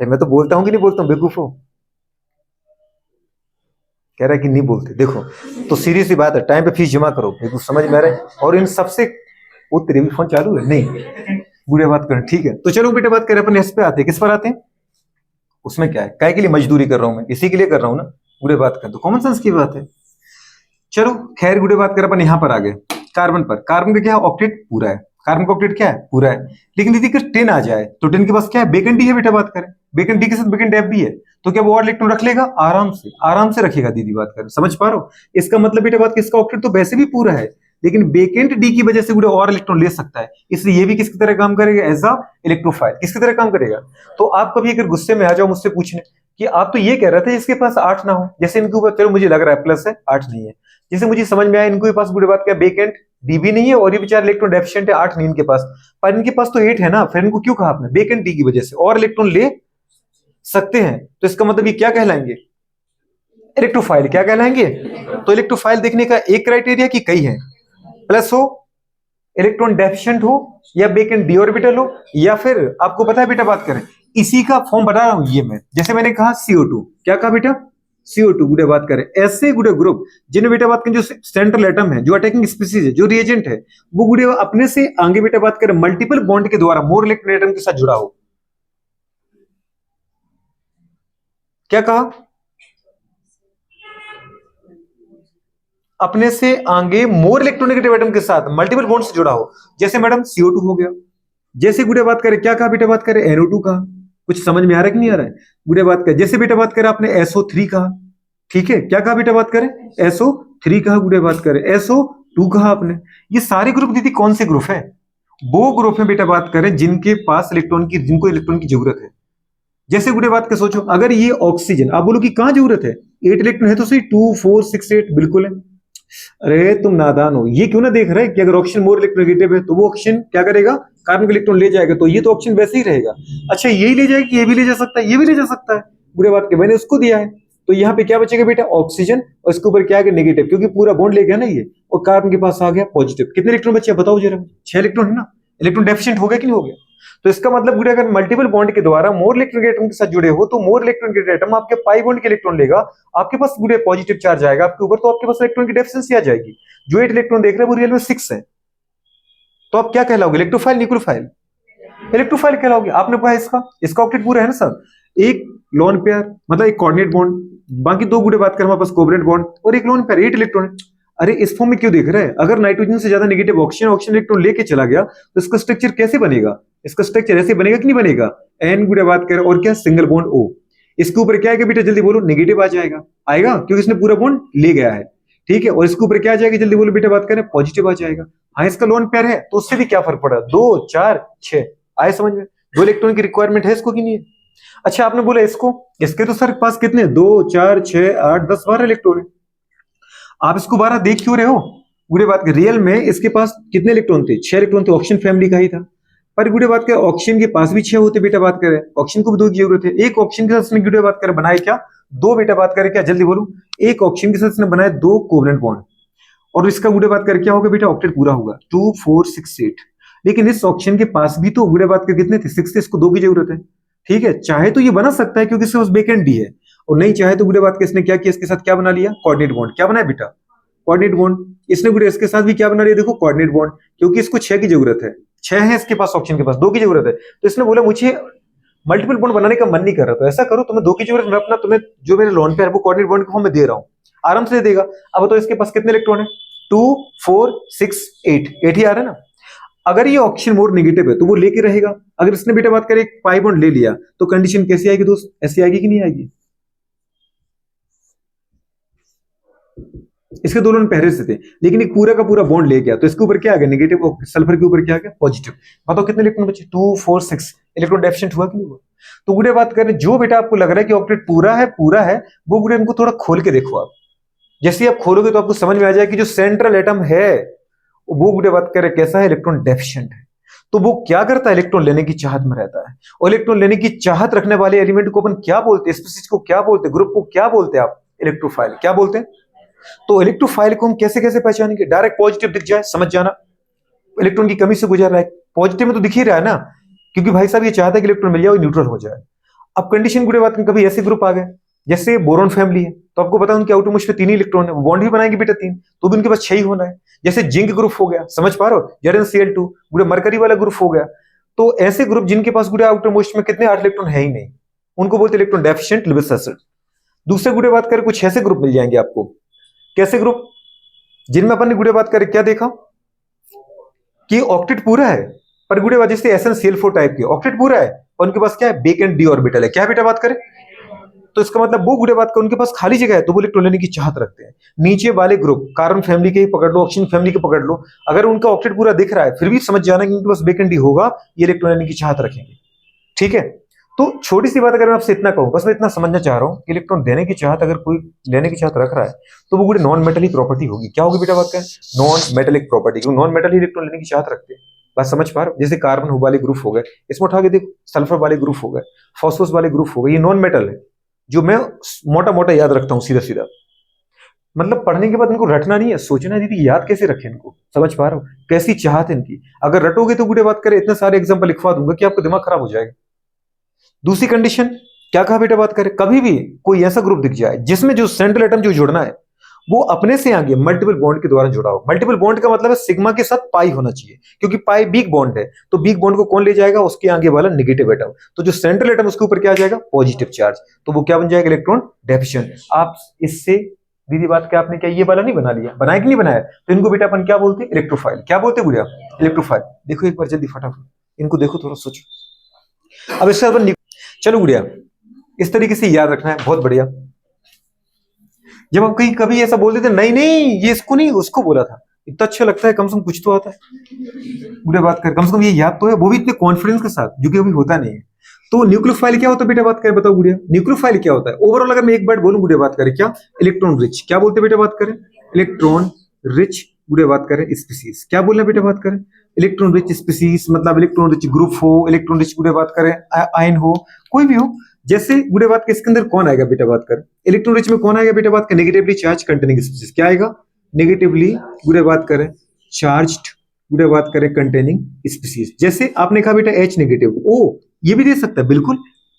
अरे मैं तो बोलता हूँ कि नहीं बोलता हूँ बेवकूफो, कह रहा है कि नहीं बोलते, देखो। तो सीरियस सी बात है, टाइम पे फीस जमा करो, बिल्कुल समझ में आ रहा है। और इन सबसे, वो तेरे भी फोन चालू है नहीं, बुढ़े बात करें, ठीक है। तो चलो बेटे बात करें अपन इस पे आते हैं, किस पर आते हैं, उसमें क्या है, काय के लिए मजदूरी कर रहा हूं मैं, इसी के लिए कर रहा हूं ना, बुढ़े बात करें तो कॉमन सेंस की बात है। चलो खैर, गुड़े बात करें अपन यहाँ पर आ गए कार्बन पर। कार्बन का क्या है, ऑक्टेट पूरा है, कार्बन का ऑक्टेट क्या है, पूरा है। लेकिन यदि अगर 10 आ जाए तो 10 के पास क्या है, बेकन डी है बेटा, बात करें बेकन डी के साथ बेकन डैप भी है, तो क्या वो और इलेक्ट्रॉन रख लेगा, आराम से रखेगा दीदी, बात करें समझ पा रहे हो। इसका मतलब बेटा बात, किसका ऑक्टेट तो वैसे भी पूरा है, लेकिन बेकेंट डी की वजह से वो और इलेक्ट्रॉन ले सकता है, इसलिए ये भी किसकी तरह काम करेगा, एज अ इलेक्ट्रोफाइल, किसकी तरह काम करेगा। तो आप कभी अगर गुस्से में आ जाओ मुझसे पूछने कि आप तो ये कह रहे थे इसके पास 8 ना हो, जैसे इनके ऊपर, चलो मुझे लग रहा है प्लस है, 8 नहीं है, जैसे मुझे समझ में आया इनके पास बुरे बात क्या, बेकेंट डी भी नहीं है, और ये बेचारे इलेक्ट्रॉन डेफिशिएंट है, 8 नहीं इनके पास, पर इनके पास तो 8 है ना, फिर इनको क्यों कहा आपने, बेकेंट डी की वजह से और इलेक्ट्रॉन ले सकते हैं, तो इसका मतलब ये क्या कहलाएंगे, इलेक्ट्रोफाइल, क्या कहलाएंगे। तो इलेक्ट्रोफाइल देखने का एक क्राइटेरिया की कई है, प्लस हो, इलेक्ट्रॉन डेफिशिएंट हो, या बेकेंट डी ऑर्बिटल हो, या फिर आपको पता है बेटा बात करें, इसी का फॉर्म बता रहा हूं ये मैं, जैसे मैंने कहा CO2, क्या कहा बेटा, CO2 गुड़े बात करें, ऐसे गुड़े ग्रुप जिन्हें बेटा बात करें, जो सेंट्रल एटम है, जो अटैकिंग स्पीसीज है, जो रिएजेंट है, वो गुड़े अपने से आगे बेटा बात करें मल्टीपल बॉन्ड के द्वारा मोर इलेक्ट्रॉन एटम के साथ जुड़ा हो, क्या कहा, अपने से आगे मोर इलेक्ट्रोनेगेटिव एटम के साथ मल्टीपल बॉन्ड से जुड़ा हो, जैसे मैडम CO2 हो गया। जैसे गुड़े बात करें, क्या कहा बेटा बात करें, NO2 कहा, कुछ समझ में आ रहा है कि नहीं आ रहा है, गुड़े बात करें, जैसे बेटा बात करें आपने SO3 कहा, ठीक है, क्या कहा बेटा बात करें, SO3 कहा, गुड़े बात करें SO2 कहा आपने। ये सारे ग्रुप दीदी कौन से ग्रुप है, वो ग्रुप में बेटा बात करें जिनके पास इलेक्ट्रॉन की, जिनको इलेक्ट्रॉन की जरूरत है। जैसे गुड़े बात के सोचो, अगर ये ऑक्सीजन, आप बोलो कि कहां जरूरत है, 8 इलेक्ट्रॉन है तो सही, 2 4 6 8 बिल्कुल है। अरे तुम नादान हो, ये क्यों ना देख रहे कि अगर ऑक्सीजन मोर इलेक्ट्रोनेगेटिव है तो वो ऑक्सीजन क्या करेगा, कार्बन का इलेक्ट्रॉन ले जाएगा, तो ये तो ऑक्सीजन वैसे ही रहेगा। अच्छा यही ले जाएगा, ये भी ले जा सकता है, ये भी ले जा सकता है, बुरे बात के मैंने उसको दिया है, तो यहाँ पे क्या बचेगा बेटा, ऑक्सीजन, और इसके ऊपर क्या है नेगेटिव, क्योंकि पूरा बॉन्ड ले गया ना ये, और कार्बन के पास आ गया पॉजिटिव। कितने इलेक्ट्रॉन बचे बताओ जरा, 6 इलेक्ट्रॉन है ना, इलेक्ट्रॉन डेफिशिएंट हो गया कि नहीं हो गया। तो इसका मतलब गुड़े अगर मल्टीपल बॉन्ड के द्वारा मोर इलेक्ट्रॉन एटम के साथ जुड़े हो, तो मोर इलेक्ट्रॉन एटम आपके पाई बॉन्ड के इलेक्ट्रॉन लेगा, आपके पास गुड़े पॉजिटिव चार्ज आएगा आपके ऊपर, तो आपके पास इलेक्ट्रॉन की डेफिशिएंसी आ जाएगी। जो 8 इलेक्ट्रॉन देख रहे हैं वो रियल में 6 है, तो आप क्या कहलाओगे, इलेक्ट्रोफाइल न्यूक्लियोफाइल, इलेक्ट्रोफाइल कहलाओगे। आपने पढ़ा इसका, इसका ऑक्टेट पूरा है ना सर, एक लोन पेयर मतलब एक कोऑर्डिनेट बॉन्ड, बाकी दो गुड़े बात करें हमारे पास कोवलेंट बॉन्ड, और एक लोन पेयर, 8 इलेक्ट्रॉन। अरे इस फॉर्म में क्यों देख रहे हैं, अगर नाइट्रोजन से ज्यादा नेगेटिव ऑक्सीजन इलेक्ट्रॉन लेके चला गया तो इसका स्ट्रक्चर कैसे बनेगा, इसका स्ट्रक्चर ऐसे बनेगा कि नहीं बनेगा, एन गुड़े बात करें और क्या, सिंगल बॉन्ड O, इसके ऊपर क्या है बेटा, जल्दी बोलो, नेगेटिव आ जाएगा, आएगा क्योंकि इसने पूरा बॉन्ड ले गया है, ठीक है, और इसके ऊपर क्या आ जाएगा, जल्दी बोलो बेटा बात करें, पॉजिटिव आ जाएगा। हाँ इसका लोन पेयर है तो उससे भी क्या फर्क पड़ा, 2 4 6 आए समझ में, 2 इलेक्ट्रॉन की रिक्वायरमेंट है इसको कि नहीं है। अच्छा आपने बोला इसको, इसके तो सर पास कितने, 2 4 6 8 10 12 इलेक्ट्रॉन है, आप इसको 12 देख क्यों रहे हो, गुड़े बात के रियल में इसके पास कितने इलेक्ट्रॉन थे, 6 इलेक्ट्रॉन थे, ऑक्सीजन फैमिली का ही था। पर गुड़े बात के ऑक्सीजन के पास भी 6 होते बेटा बात करें, ऑक्सीजन को भी 2 की जरूरत है, एक ऑक्सीजन के साथ इसने गुड़े बात करें बनाए क्या, 2 बेटा बात करें क्या, जल्दी बोलो, एक ऑक्सीजन के साथ इसने बनाए 2 कोवलेंट बॉन्ड, और इसका गुड़े बात कर क्या होगा बेटा, ऑक्टेट पूरा होगा 2 4 6 8। लेकिन इस ऑक्सीजन के पास भी तो गुड़े बात कर कितने थे, 6 थे, इसको 2 की जरूरत है, ठीक है, चाहे तो ये बना सकता है क्योंकि इसके पास बेकेंट डी है, और नहीं चाहे तो गुड़े बात के इसने क्या किया, इसके साथ क्या बना लिया, कोऑर्डिनेट बॉन्ड, क्या बनाया बेटा, कोऑर्डिनेट बॉन्ड। इसने गुड़े इसके साथ भी क्या बना लिया, देखो कोऑर्डिनेट बॉन्ड, क्योंकि इसको 6 की जरूरत है, 6 है इसके पास, ऑक्सीजन के पास 2 की जरूरत है, तो इसने बोला मुझे मल्टीपल बॉन्ड बनाने का मन नहीं कर रहा, तो ऐसा करो तुम्हें 2 की जरूरत, मैं अपना तुम्हें जो मेरे लोन पे है वो कोऑर्डिनेट बॉन्ड को मैं दे रहा हूं, आराम से दे देगा। अब तो इसके पास कितने इलेक्ट्रॉन है, 2 4 6 8 8 ही आ रहा है ना। अगर ये ऑक्सीजन मोर नेगेटिव है तो वो लेके रहेगा, अगर इसने बेटा बात करें एक पाई बॉन्ड ले लिया तो कंडीशन कैसी आएगी दोस्त, ऐसी आएगी कि नहीं आएगी। इसके दो लोन पहले से थे, लेकिन एक पूरा का पूरा बॉन्ड ले गया, तो इसके ऊपर क्या आ गया नेगेटिव, और सल्फर के ऊपर क्या आ गया पॉजिटिव। बताओ कितने इलेक्ट्रॉन बचे, 2 4 6 इलेक्ट्रॉन डेफिशिएंट हुआ कि नहीं हुआ। तो गुड़े बात करें, जो बेटा आपको लग रहा है कि ऑक्टेट पूरा है वो गुड़े इनको थोड़ा खोल के देखो आप। जैसे आप खोलोगे तो आपको समझ में आ जाए कि जो सेंट्रल एटम है वो गुड़े बात करें कैसा है, इलेक्ट्रॉन डेफिशिएंट है। तो वो क्या करता है, इलेक्ट्रॉन लेने की चाहत में रहता है, और इलेक्ट्रॉन लेने की चाहत रखने वाले एलिमेंट को अपन क्या बोलते हैं, स्पीशीज को क्या बोलते हैं, ग्रुप को क्या बोलते हैं आप, इलेक्ट्रोफाइल क्या बोलते हैं। तो इलेक्ट्रोफाइल को हम कैसे कैसे पहचानेंगे, डायरेक्ट पॉजिटिव दिख जाए समझ जाना इलेक्ट्रॉन की कमी से गुजर रहा है, पॉजिटिव में तो दिख ही रहा है ना, क्योंकि भाई साहब ये चाहता है कि इलेक्ट्रॉन मिल जाए और न्यूट्रल हो जाए। अब कंडीशन गुड़े बात कभी ऐसे ग्रुप आ गए, जैसे बोरॉन फैमिली है, तो आपको पता है उनके आउटरमोस्ट में 3 ही इलेक्ट्रॉन है, बॉन्ड भी बनाएंगे बेटा 3, तो भी उनके पास 6 ही होना है। जैसे जिंक ग्रुप हो गया, समझ पा रहे हो, ZnCl2 गुड़े मरकरी वाला ग्रुप हो गया। तो ऐसे ग्रुप जिनके पास गुड़े आउटरमोस्ट में कितने 8 इलेक्ट्रॉन है ही नहीं, उनको बोलते इलेक्ट्रॉन डेफिशिएंट लिविस एसिड। दूसरे गुड़े बात करें, कुछ ऐसे ग्रुप मिल जाएंगे आपको, कैसे ग्रुप, जिनमें अपन ने गुड़े बात करें क्या देखा कि ऑक्टेट पूरा है, पर गुड़े बात जैसे SnCl4 टाइप के ऑक्टेट पूरा है और उनके पास क्या है, वेकेंट d ऑर्बिटल है, क्या बेटा बात करें। तो इसका मतलब वो गुड़े बात कर उनके पास खाली जगह है, तो वो इलेक्ट्रॉन लेने की चाहत रखते हैं। नीचे वाले ग्रुप कार्बन फैमिली के ही पकड़ लो, ऑक्सीजन फैमिली के पकड़ लो, अगर उनका ऑक्टेट पूरा दिख रहा है फिर भी समझ जाना कि उनके पास वेकेंट डी होगा, ये इलेक्ट्रॉन लेने की चाहत रखेंगे। ठीक है, तो छोटी सी बात अगर मैं आपसे इतना कहूं, बस मैं इतना समझना चाह रहा हूं कि इलेक्ट्रॉन देने की चाहत अगर कोई लेने की चाहत रख रहा है तो वो गुड़े नॉन मेटलिक प्रॉपर्टी होगी। क्या होगी बेटा बात का, नॉन मेटलिक प्रॉपर्टी, क्योंकि नॉन मेटल ही इलेक्ट्रॉन लेने की चाहत रखते हैं। बात समझ पा रहे हो, जैसे कार्बन वाले ग्रुप हो गए, इसमें उठा के देखो, सल्फर वाले ग्रुप हो गए, फॉस्फोरस वाले ग्रुप हो गए, ये नॉन मेटल है, जो मैं मोटा मोटा याद रखता हूं सीधा सीधा। मतलब पढ़ने के बाद इनको रटना नहीं है, सोचना है दीदी याद कैसे रखें इनको, समझ पा रहे हो कैसी चाहत है इनकी। अगर रटोगे तो गुड़े बात करें इतने सारे एग्जांपल लिखवा दूंगा कि आपका दिमाग खराब हो जाएगा। दूसरी कंडीशन क्या कहा बेटा बात करें, कभी भी कोई ऐसा ग्रुप दिख जाए जिसमें जो सेंट्रल एटम जो जुड़ना है वो अपने से आगे मल्टीपल बॉन्ड के द्वारा जुड़ा हो। मल्टीपल बॉन्ड का मतलब है सिग्मा के साथ पाई होना चाहिए, क्योंकि पाई बिग बॉन्ड है, तो बिग बॉन्ड को कौन ले जाएगा, उसके आगे वाला नेगेटिव एटम, तो जो सेंट्रल एटम उसके ऊपर क्या आ जाएगा, पॉजिटिव चार्ज, तो वो क्या बन जाएगा, इलेक्ट्रॉन डेफिशिएंट। आप इससे दीदी बात क्या आपने क्या ये वाला नहीं बना लिया, बनाया कि नहीं बनाया, तो इनको बेटा अपन क्या बोलते हैं, इलेक्ट्रोफाइल। क्या बोलते हैं गुड़िया, इलेक्ट्रोफाइल। देखो एक बार जल्दी फटाफट इनको देखो, थोड़ा सोचो। अब इससे अपन चलो गुड़िया इस तरीके से याद रखना है, बहुत बढ़िया। जब आप कहीं कभी ऐसा बोल देते नहीं नहीं ये इसको नहीं उसको बोला था, इतना अच्छा लगता है, कम से कम कुछ तो आता है गुड़िया बात कर, कम से कम ये याद तो है, वो भी इतने कॉन्फिडेंस के साथ, जो कि अभी होता नहीं है। तो न्यूक्लियोफाइल क्या होता है बेटा बात करें, बताओ गुड़िया न्यूक्लियोफाइल क्या होता है। ओवरऑल अगर मैं एक बार बोलूं गुड़िया बात करें, क्या इलेक्ट्रॉन रिच, क्या बोलते हैं बेटा बात करें, इलेक्ट्रॉन रिच गुड़िया बात करें स्पीसीज। क्या बोलना बेटा बात करें, इलेक्ट्रॉन रिच स्पीसीज, मतलब इलेक्ट्रॉन रिच ग्रुप हो, इलेक्ट्रॉन रिच गुड़िया बात करें आयन हो, कोई भी हो। जैसे गुड़े बात के इसके अंदर कौन आएगा बेटा बात कर, इलेक्ट्रॉन रिच में कौन आएगा बेटा बात कर, नेगेटिवली चार्ज कंटेनिंग स्पीसीज। क्या आएगा, नेगेटिवली गुड़े बात करें चार्ज्ड गुड़े बात करें कंटेनिंग स्पीसीज। जैसे आपने कहा बेटा H नेगेटिव, ओ ये भी दे सकता है, बिल्कुल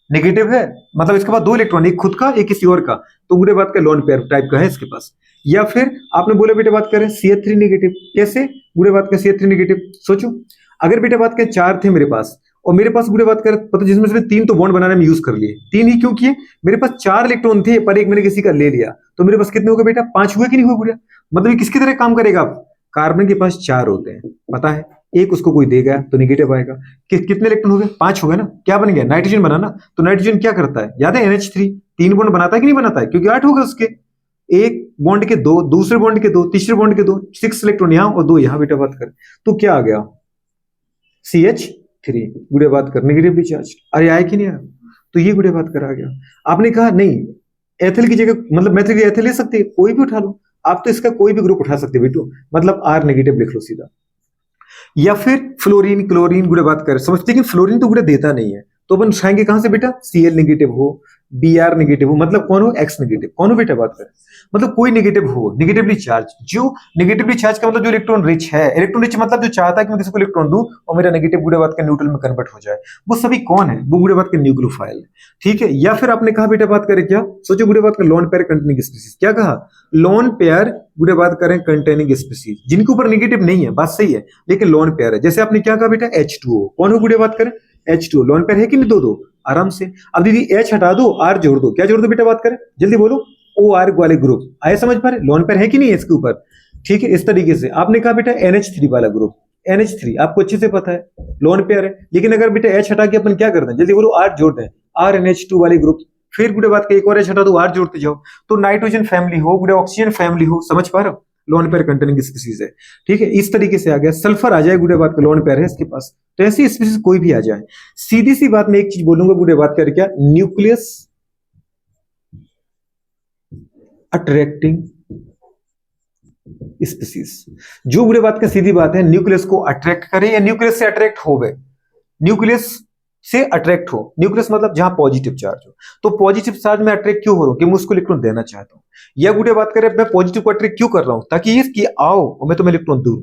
नेगेटिव है, मतलब इसके पास 2 इलेक्ट्रॉन, एक खुद का एक किसी और का, तो गुड़े बात का लोन पेयर टाइप का है इसके पास। या फिर आपने बोला बेटा बात करें CH3 नेगेटिव, कैसे गुड़े बात का CH3 नेगेटिव, सोचो अगर बेटा बात करें 4 थे मेरे पास और मेरे पास गुड़े बात कर पता जिसमें से 3 तो बॉन्ड बनाने में यूज कर लिए, 3 ही क्यों किए, मेरे पास 4 इलेक्ट्रॉन थे पर एक मैंने किसी का ले लिया, तो मेरे पास कितने हो गए बेटा, 5 हुए कि नहीं हुए गुड़िया। मतलब ये किसकी तरह काम करेगा, कार्बन के पास 4 होते हैं पता है, एक उसको कोई देगा तो निगेटिव आएगा, कितने इलेक्ट्रॉन हो गए, 5 हो गए ना, क्या बन गया, नाइट्रोजन बना ना। तो नाइट्रोजन क्या करता है, याद है NH3 3 बॉन्ड बनाता है कि नहीं बनाता है, क्योंकि 8 हो गए उसके, एक बॉन्ड के 2, दूसरे बॉन्ड के 2, तीसरे बॉन्ड के 2, 6 इलेक्ट्रॉन यहां और 2 यहां बेटा बात कर, तो क्या आ गया CH3 गुड़े बात कर नेगेटिवली चार्ज। अरे आया कि नहीं आया, तो ये गुड़े बात कर आ गया। आपने कहा नहीं एथिल की जगह मतलब मैथिल की एथिल ले सकते हैं, कोई भी उठा लो आप, तो इसका कोई भी ग्रुप उठा सकते हैं बेटो, मतलब R नेगेटिव लिख लो सीधा। या फिर फ्लोरीन क्लोरीन गुड़े बात कर समझते, लेकिन फ्लोरीन तो गुड़े देता नहीं है, तो अपन उठाएंगे कहां से बेटा, Cl नेगेटिव हो, Br नेगेटिव हो, मतलब कौन हो, X नेगेटिव, कौन हो बेटा बात कर, मतलब कोई नेगेटिव हो, नेगेटिवली चार्ज। जो नेगेटिवली चार्ज का मतलब जो इलेक्ट्रॉन रिच है, इलेक्ट्रॉन रिच मतलब जो चाहता है कि मैं किसी को इलेक्ट्रॉन दूं और मेरा नेगेटिव गुड़े बात का न्यूट्रल में कन्वर्ट हो जाए, वो सभी कौन है, वो गुड़े बात के न्यूक्लियोफाइल है। ठीक है, या फिर आपने कहा बेटा बात करें क्या, सोचो गुड़े बात का लोन पेयर कंटेनिंग स्पीसीज। क्या कहा, लोन पेयर गुड़े बात करें कंटेनिंग स्पीसीज, जिनके ऊपर नेगेटिव नहीं है, बात सही है, लेकिन लोन पेयर है। जैसे आपने क्या कहा बेटा H2O, कौन हो गुड़े बात करें, H2O लोन पेयर है कि नहीं, दो आराम से। अब दीदी H हटा दो, R जोड़ दो, क्या जोड़ दो बेटा बात करें, जल्दी बोलो, OR वाले ग्रुप आए समझ पा रहे, लोन पेयर है कि नहीं है इसके ऊपर। ठीक है, इस तरीके से आपने कहा बेटा NH3 वाला ग्रुप, NH3 आपको अच्छे से पता है लोन पेयर है, लेकिन अगर बेटा H हटा के अपन क्या करते हैं, जल्दी बोलो R जोड़ दें, RNH2 वाले ग्रुप, फिर गुड़े बात का एक और एच हटा दो, आर जोड़ते जाओ, तो नाइट्रोजन फैमिली हो, गुड़े ऑक्सीजन फैमिली हो, समझ पा रहे हो, लोन पेयर कंटेनिंग स्पीसीज है। ठीक है, इस तरीके से आ गया। सल्फर आ जाए गुड़े बात का लोन पेयर है इसके पास, तो ऐसी स्पीसीज कोई भी आ जाए। सीधी सी बात मैं एक चीज बोलूंगा गुड़े बात कर, क्या न्यूक्लियस अट्रैक्टिंग स्पीसीज, जो बुरे बात का सीधी बात है, न्यूक्लियस को अट्रैक्ट करे या न्यूक्लियस से अट्रैक्ट हो गए, न्यूक्लियस से अट्रैक्ट हो, न्यूक्लियस मतलब जहां पॉजिटिव चार्ज हो, तो पॉजिटिव चार्ज में अट्रैक्ट क्यों हो रहा हूं कि मैं उसको इलेक्ट्रॉन देना चाहता हूं, या गुड़े बात करें मैं पॉजिटिव को अट्रैक्ट क्यों कर रहा हूं, ताकि ये कि आओ और मैं तुम्हें इलेक्ट्रॉन दूं।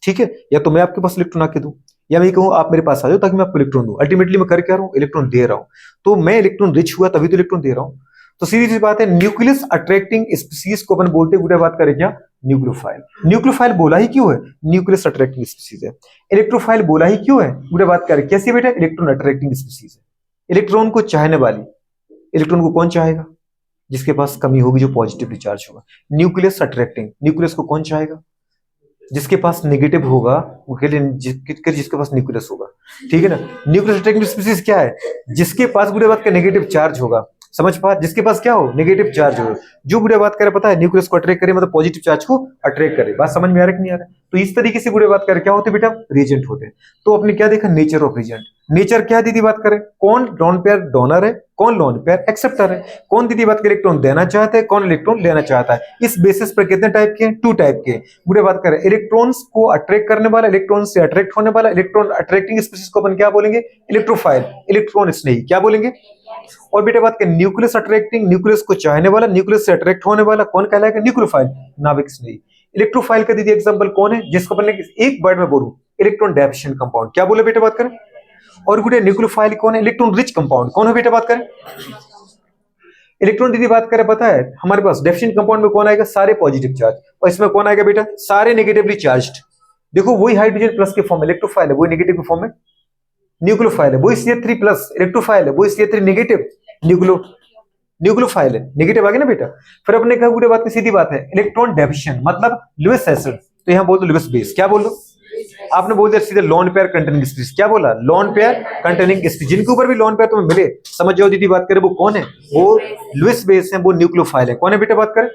ठीक है, या तो मैं आपके पास इलेक्ट्रॉन आके दूं, या मैं कहूं आप मेरे पास आ जाओ ताकि मैं आपको इलेक्ट्रॉन दूं। अल्टीमेटली मैं कर क्या रहा हूं, इलेक्ट्रॉन दे रहा हूं। तो मैं इलेक्ट्रॉन रिच हुआ तभी तो इलेक्ट्रॉन दे रहा हूं। तो सीधी सी बात है, न्यूक्लियस अट्रैक्टिंग स्पीसीज को अपन बोलते गुड़े बात करें क्या, न्यूक्लियोफाइल। न्यूक्लियोफाइल बोला ही क्यों है, न्यूक्लियस अट्रैक्टिंग स्पीसीज है। इलेक्ट्रोफाइल बोला ही क्यों है, गुड़े बात करें कैसी बेटा, इलेक्ट्रॉन अट्रैक्टिंग स्पीसीज है। इलेक्ट्रॉन को चाहने वाली, इलेक्ट्रॉन को कौन चाहेगा, जिसके पास कमी होगी, जो पॉजिटिवली चार्ज होगा। न्यूक्लियस अट्रैक्टिंग, न्यूक्लियस को कौन चाहेगा, जिसके पास नेगेटिव होगा, वो के लिए जिसके पास न्यूक्लियस होगा। ठीक है ना, न्यूक्लियस अट्रैक्टिंग स्पीसीज क्या है, जिसके पास गुड़े बात का नेगेटिव चार्ज होगा, समझ पा, जिसके पास क्या हो, नेगेटिव चार्ज हो, जो गुड़े बात करे पता है, न्यूक्लियस को अट्रैक्ट करे, मतलब पॉजिटिव चार्ज को अट्रैक्ट करे। बात समझ में आ रहा है कि नहीं आ रहा है। तो इस तरीके से गुड़े बात करे क्या होते बेटा, रिएजेंट होते हैं। तो आपने क्या देखा, नेचर ऑफ रिएजेंट। नेचर क्या दीदी बात करें, कौन लोन पेयर डोनर है, कौन लोन पेयर एक्सेप्टर है, कौन दीदी बात के इलेक्ट्रॉन देना चाहता है, कौन इलेक्ट्रॉन लेना चाहता है। इस बेसिस पर कितने टाइप के हैं, 2 टाइप के। गुड़े बात करें इलेक्ट्रॉन्स को अट्रैक्ट करने वाला, इलेक्ट्रॉन से अट्रैक्ट होने वाला, इलेक्ट्रॉन अट्रैक्टिंग स्पीसीज को अपन क्या बोलेंगे, इलेक्ट्रोफाइल, इलेक्ट्रॉन स्नेही क्या बोलेंगे। और बेटे बात के न्यूक्लियस अट्रैक्टिंग, न्यूक्लियस को चाहने वाला, न्यूक्लियस से अट्रैक्ट होने वाला कौन कहलाएगा, न्यूक्लियोफाइल, नाभिक स्नेही। इलेक्ट्रोफाइल का दीदी एग्जांपल कौन है, जिसको अपन ने एक वर्ड में बोलूं, इलेक्ट्रॉन डेफिशिएंट कंपाउंड, क्या बोले बेटे बात करें। और गुड़े न्यूक्लियोफाइल कौन है, इलेक्ट्रॉन रिच कंपाउंड, कौन है बेटा बात करें। इलेक्ट्रॉन दीदी बात करें पता है हमारे पास डेफिशिएंट कंपाउंड में कौन आएगा, सारे पॉजिटिव चार्ज, और इसमें कौन आएगा बेटा, सारे नेगेटिवली चार्ज्ड। देखो वही हाइड्रोजन प्लस के फॉर्म में इलेक्ट्रोफाइल है, वही नेगेटिव के फॉर्म में न्यूक्लियोफाइल है, वही CH3 प्लस इलेक्ट्रोफाइल है, वही CH3 नेगेटिव न्यूक्लियोफाइल है, नेगेटिव आ गया ना बेटा। फिर अपने कहा गुड़े बात की सीधी बात है, इलेक्ट्रॉन डेफिशिएंट मतलब लुईस एसिड, तो यहां बोल दो लुईस बेस, क्या बोल दो, आपने बोल दिया सीधे लोन पेयर कंटेनिंग स्पीसीज, क्या बोला, लोन पेयर कंटेनिंग स्पीसीज, जिनके ऊपर भी लोन पेयर तुम्हें मिले, समझ जाओ दीदी बात करें वो कौन है, वो लुईस बेस है, वो न्यूक्लियोफाइल है। कौन है बेटा बात करें।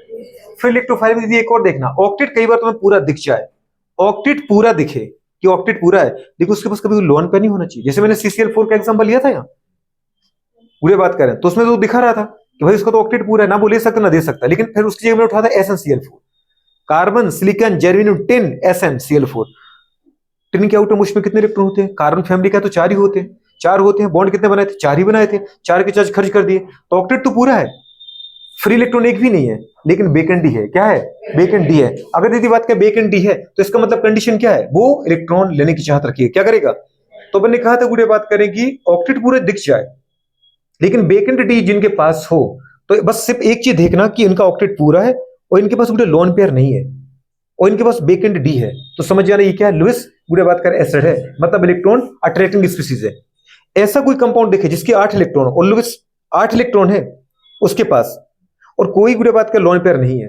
फिर इलेक्ट्रोफाइल में दीदी एक और देखना, ऑक्टेट कई बार तुम्हें पूरा दिख जाए, ऑक्टेट पूरा दिखे कि ऑक्टेट पूरा है, लेकिन उसके पास कभी लोन पेयर नहीं होना चाहिए। जैसे मैंने CCl4 का एग्जांपल लिया था यहाँ, पूरे बात करें तो उसमें तो दिखा रहा था कि भाई इसका तो ऑक्टेट पूरा है, ना वो ले सकता ना दे सकता, लेकिन फिर उसकी जगह में उठा था SnCl4, carbon silicon germanium tin SnCl4। Tin के आउटर मोस्ट में कितने इलेक्ट्रॉन होते हैं, कार्बन फैमिली का तो 4 ही होते हैं, 4 होते हैं। बॉन्ड कितने बनाए थे, 4 ही बनाए थे, 4 के चार्ज खर्च कर दिए, तो ऑक्टेट तो पूरा है। फ्री इलेक्ट्रॉन एक भी नहीं है, लेकिन वेकेंट डी है, क्या है, वेकेंट डी है। अगर दीदी बात करें वेकेंट डी है, तो इसका मतलब कंडीशन क्या है, वो इलेक्ट्रॉन लेने की चाहत रखी है, क्या करेगा। तो अपन ने कहा था गुड़े बात करें कि ऑक्टेट पूरे दिख जाए, लेकिन वेकेंट डी जिनके पास हो, तो बस सिर्फ एक चीज देखना कि इनका ऑक्टेट पूरा है और इनके पास गुड़े लोन पेयर नहीं है और इनके पास वेकेंट डी है, तो समझ जाना ये क्या है, लुईस गुड़े बात करें एसिड है, मतलब इलेक्ट्रॉन अट्रैक्टिंग स्पीसीज है। ऐसा कोई कंपाउंड देखे जिसके 8 इलेक्ट्रॉन और लुईस 8 इलेक्ट्रॉन है उसके पास, और कोई गुड़े बात का लोन पेयर नहीं है,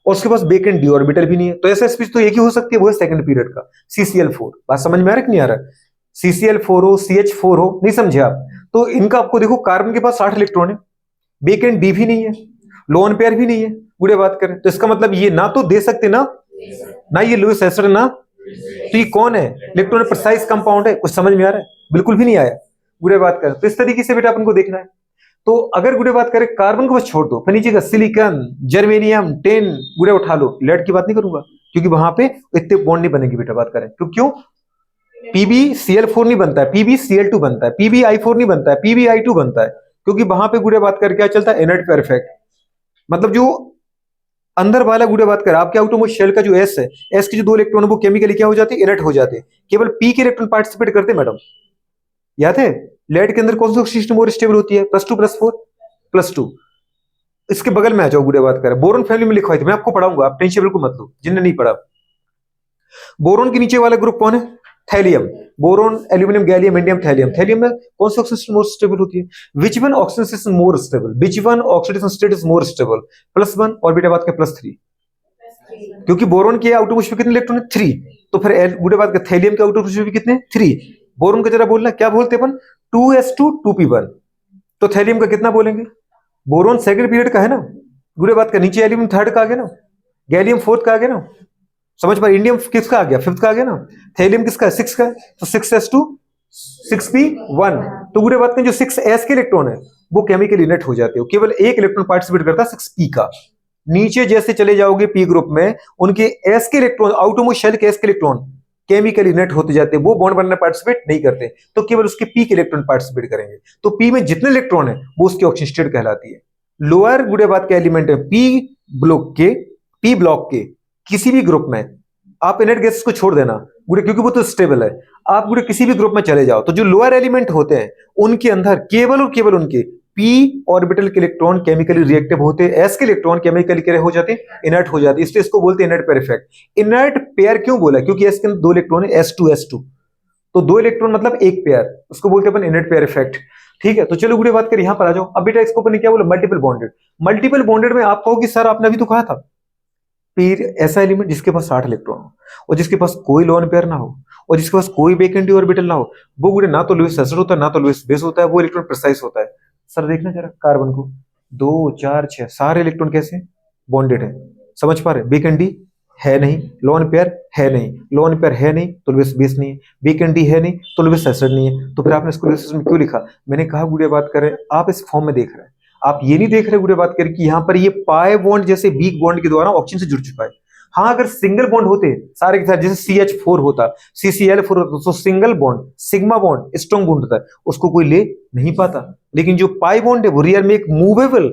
और उसके पास वेकेंट डी ऑर्बिटल भी नहीं है, तो ऐसा स्पीसीज तो एक ही हो सकती है, वो है सेकंड पीरियड का CCl4। बात समझ में आ रहा है कि नहीं आ रहा है। CCl4 हो, CH4 हो, नहीं समझे आप, तो इनका आपको देखो कार्बन के पास 8 इलेक्ट्रॉन है, वेकेंट डी भी नहीं है, लोन पेयर भी नहीं है, गुड़े बात करें तो इसका मतलब ये ना तो दे सकते ना ये लुईस एसिड ना, तो ये कौन है, इलेक्ट्रॉन प्रिसाइज कंपाउंड है। कुछ समझ में आ रहा है, बिल्कुल भी नहीं आया, गुड़े बात करें तो इस तरीके से बेटा अपन को देखना है। तो अगर गुड़े बात करें कार्बन को बस छोड़ दो, फिर नीचे का सिलिकॉन जर्मेनियम टिन गुड़े उठा लो, लेड की बात नहीं करूंगा क्योंकि वहां पे इतने बॉन्ड नहीं बनेगी बेटा बात करें, क्यों PbCl4 नहीं बनता है, PbCl2 बनता है, PbI4 नहीं बनता है, PbI2 बनता है, क्योंकि वहां पे गुड़े बात कर क्या चलता है, इनर्ट परफेक्ट, मतलब जो अंदर वाला गुड़े बात कर आपके आउटरमोस्ट शेल का जो S है, S के जो 2 इलेक्ट्रॉन है वो केमिकली क्या हो जाते हैं, इनर्ट हो जाते हैं, केवल P के इलेक्ट्रॉन पार्टिसिपेट करते हैं। मैडम याद है लेड के अंदर कौन सी सिस्टम और स्टेबल होती है, +2 +4 +2। इसके बगल में आ जाओ गुड़े बात कर, बोरोन फैमिली में लिखवाई थी, मैं आपको पढ़ाऊंगा, आप टेंशन बिल्कुल मत लो जिनने नहीं पढ़ा। बोरोन के नीचे वाला ग्रुप कौन है, thallium, boron aluminium gallium indium thallium. Thallium में कौन सी ऑक्सीडेशन मोर स्टेबल होती है, which one oxidation more stable, which one oxidation state is more stable, +1 और बेटा बात का +3, क्योंकि बोरोन के आउटर मोस्ट में कितने इलेक्ट्रॉन है, 3, तो फिर बेटा बात का थैलियम के आउटर मोस्ट में कितने, 3। बोरोन का जरा बोलना क्या बोलते हैं अपन, 2s2 2p1, तो थैलियम का कितना बोलेंगे, बोरोन सेकंड पीरियड का है ना, गुड़े बात का। नीचे एल्यूमिनियम थर्ड का आ गया ना, गैलियम फोर्थ का आ गया ना, समझ पा। इंडियम किसका आ गया, फिफ्थ का आ गया ना। थैलियम किसका है, सिक्स का है। तो 6s2 6p1। तो गुड़े बात का जो 6s के इलेक्ट्रॉन है वो केमिकल यूनिट हो जाते हो, केवल एक इलेक्ट्रॉन पार्टिसिपेट करता है 6p का। नीचे जैसे चले जाओगे पी ग्रुप में, उनके एस के इलेक्ट्रॉन, आउटोमोस्ट शेल के एस के इलेक्ट्रॉन केमिकल यूनिट होते जाते हैं, वो बॉन्ड बनने पार्टिसिपेट नहीं करते, तो केवल उसके पी के इलेक्ट्रॉन पार्टिसिपेट करेंगे। तो पी में जितने इलेक्ट्रॉन है वो उसकी ऑक्सीजन स्टेट कहलाती है। लोअर गुड़े बात का एलिमेंट है पी ब्लॉक के किसी भी ग्रुप में आप इनर्ट गैसेस को छोड़ देना गुड़े, क्योंकि वो तो स्टेबल है। आप गुड़े किसी भी ग्रुप में चले जाओ, तो जो लोअर एलिमेंट होते हैं उनके अंदर केवल और केवल उनके पी ऑर्बिटल के इलेक्ट्रॉन केमिकली रिएक्टिव होते हैं, एस के इलेक्ट्रॉन केमिकली क्या हो जाते हैं, इनर्ट हो जाते हैं। इसलिए इसको बोलते हैं inert pair effect. Inert pair क्यों बोला, क्योंकि एस के अंदर दो इलेक्ट्रॉन है, S2 तो दो इलेक्ट्रॉन मतलब एक पेयर, उसको बोलते हैं अपन इनर्ट पेयर इफेक्ट। ठीक है, तो चलो गुड़े बात कर यहां पर आ जाओ। अब बेटा इसको अपन ने क्या बोला, मल्टीपल बॉन्डेड। मल्टीपल बॉन्डेड में आप कहो कि सर आपने अभी तो कहा था फिर ऐसा एलिमेंट जिसके पास 60 इलेक्ट्रॉन हो और जिसके पास कोई लोन पेयर ना हो और जिसके पास कोई वैकेंट ऑर्बिटल ना हो, वो गुड़े ना तो लुईस एसिड होता है ना तो लुईस बेस होता है, वो इलेक्ट्रॉन प्रिसाइज होता है। सर देखना जरा कार्बन को 2 4 6 सारे इलेक्ट्रॉन कैसे बॉन्डेड है, समझ पा रहे। वैकेंट डी है नहीं, लोन पेयर है नहीं, लोन पेयर है नहीं तो लुईस बेस नहीं है, वैकेंट डी है नहीं तो लुईस एसिड नहीं है। तो फिर आपने इसको लुईस एसिड में क्यों लिखा। मैंने कहा गुड़े बात करें, आप इस फॉर्म में देख रहे हैं, आप ये नहीं देख रहे गुड़े बात करें कि यहां पर ये पाई बॉन्ड जैसे वीक बॉन्ड के द्वारा ऑक्सीजन से जुड़ चुका है। हाँ, अगर सिंगल बॉन्ड होते सारे के सारे, जैसे CH4 होता, CCl4 होता, तो single bond sigma bond strong bond होता है, उसको कोई ले नहीं पाता। लेकिन जो पाई बॉन्ड है वो रियल में एक मूवेबल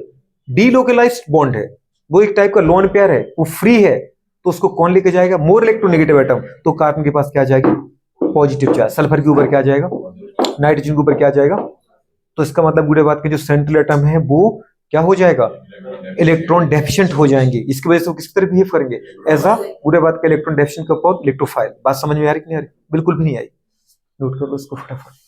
डीलोकलाइज्ड बॉन्ड है, वो एक टाइप का लोन पेयर है, वो फ्री है। तो उसको कौन लेके जाएगा, मोर इलेक्ट्रोनेगेटिव एटम। तो कार्बन के पास क्या जाएगा, पॉजिटिव चार्ज। सल्फर के ऊपर क्या जाएगा, नाइट्रोजन के ऊपर क्या जाएगा। तो इसका मतलब गुड़े बात के जो सेंट्रल एटम है वो क्या हो जाएगा, इलेक्ट्रॉन डेफिशिएंट हो जाएंगे। इसकी वजह से वो किस तरह बिहेव करेंगे, ऐसा गुड़े बात का इलेक्ट्रॉन डेफिशिएंट का इलेक्ट्रोफाइल। बात समझ में आ रही कि नहीं आ रही, बिल्कुल भी नहीं आई, नोट कर लो इसको फटाफट।